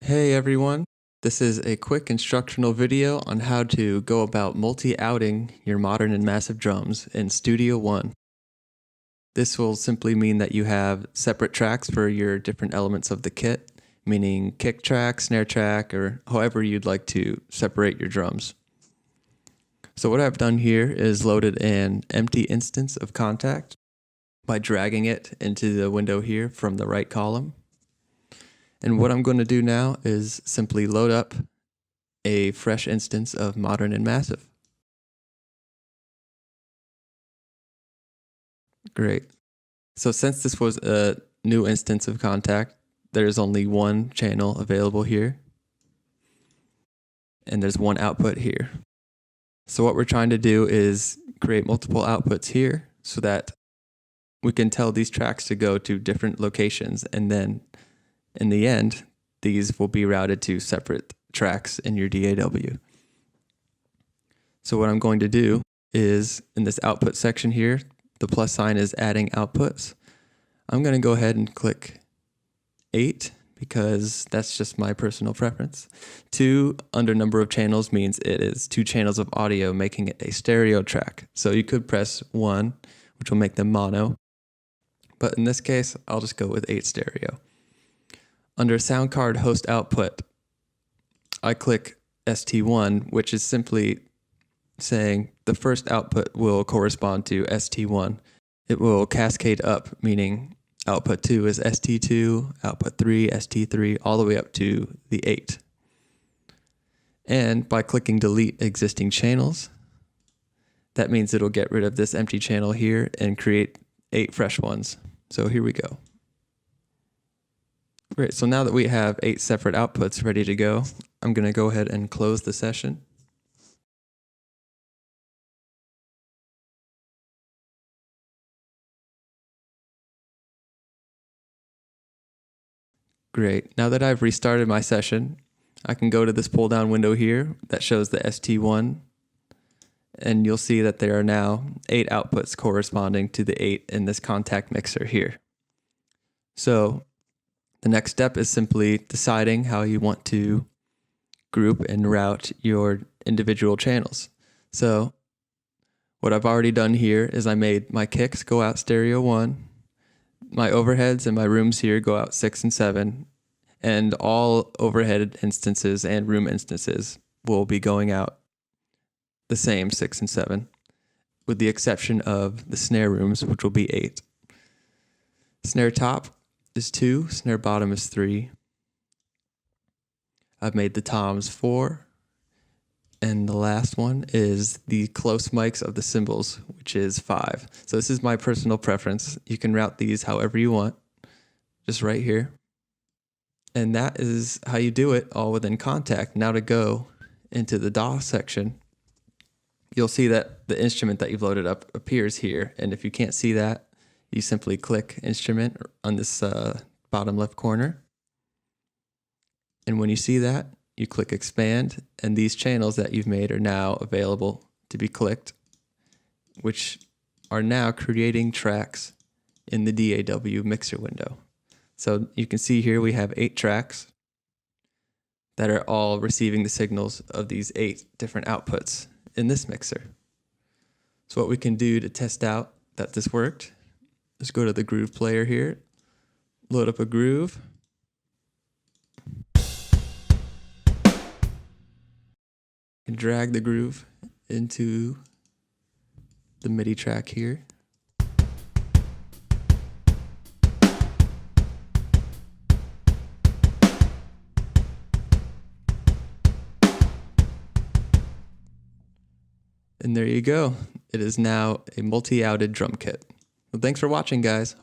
Hey everyone, this is a quick instructional video on how to go about multi-outing your modern and massive drums in Studio One. This will simply mean that you have separate tracks for your different elements of the kit, meaning kick track, snare track, or however you'd like to separate your drums. So what I've done here is loaded an empty instance of Contact by dragging it into the window here from the right column. And what I'm going to do now is simply load up a fresh instance of Modern and Massive. Great. So since this was a new instance of Contact, there's only one channel available here. And there's one output here. So what we're trying to do is create multiple outputs here so that we can tell these tracks to go to different locations, and then in the end, these will be routed to separate tracks in your DAW. So what I'm going to do is, in this output section here, the plus sign is adding outputs. I'm going to go ahead and click 8 because that's just my personal preference. 2 under number of channels means it is 2 channels of audio, making it a stereo track. So you could press 1, which will make them mono. But in this case, I'll just go with 8 stereo. Under sound card host output, I click ST1, which is simply saying the first output will correspond to ST1. It will cascade up, meaning output 2 is ST2, output 3, ST3, all the way up to the 8. And by clicking delete existing channels, that means it'll get rid of this empty channel here and create 8 fresh ones. So here we go. Great, so now that we have 8 separate outputs ready to go, I'm going to go ahead and close the session. Great, now that I've restarted my session, I can go to this pull down window here that shows the ST1, and you'll see that there are now 8 outputs corresponding to the 8 in this Contact mixer here. So the next step is simply deciding how you want to group and route your individual channels. So what I've already done here is I made my kicks go out stereo 1, my overheads and my rooms here go out 6 and 7, and all overhead instances and room instances will be going out the same 6 and 7, with the exception of the snare rooms, which will be 8. Snare top is 2, snare bottom is 3. I've made the toms 4, and the last one is the close mics of the cymbals, which is 5. So this is my personal preference. You can route these however you want, just right here. And that is how you do it all within Contact. Now to go into the DAW section, you'll see that the instrument that you've loaded up appears here. And if you can't see that, you simply click instrument on this bottom left corner. And when you see that, you click expand, and these channels that you've made are now available to be clicked, which are now creating tracks in the DAW mixer window. So you can see here we have 8 tracks that are all receiving the signals of these 8 different outputs in this mixer. So what we can do to test out that this worked, let's go to the groove player here, load up a groove, and drag the groove into the MIDI track here. And there you go. It is now a multi-outed drum kit. Well, thanks for watching, guys.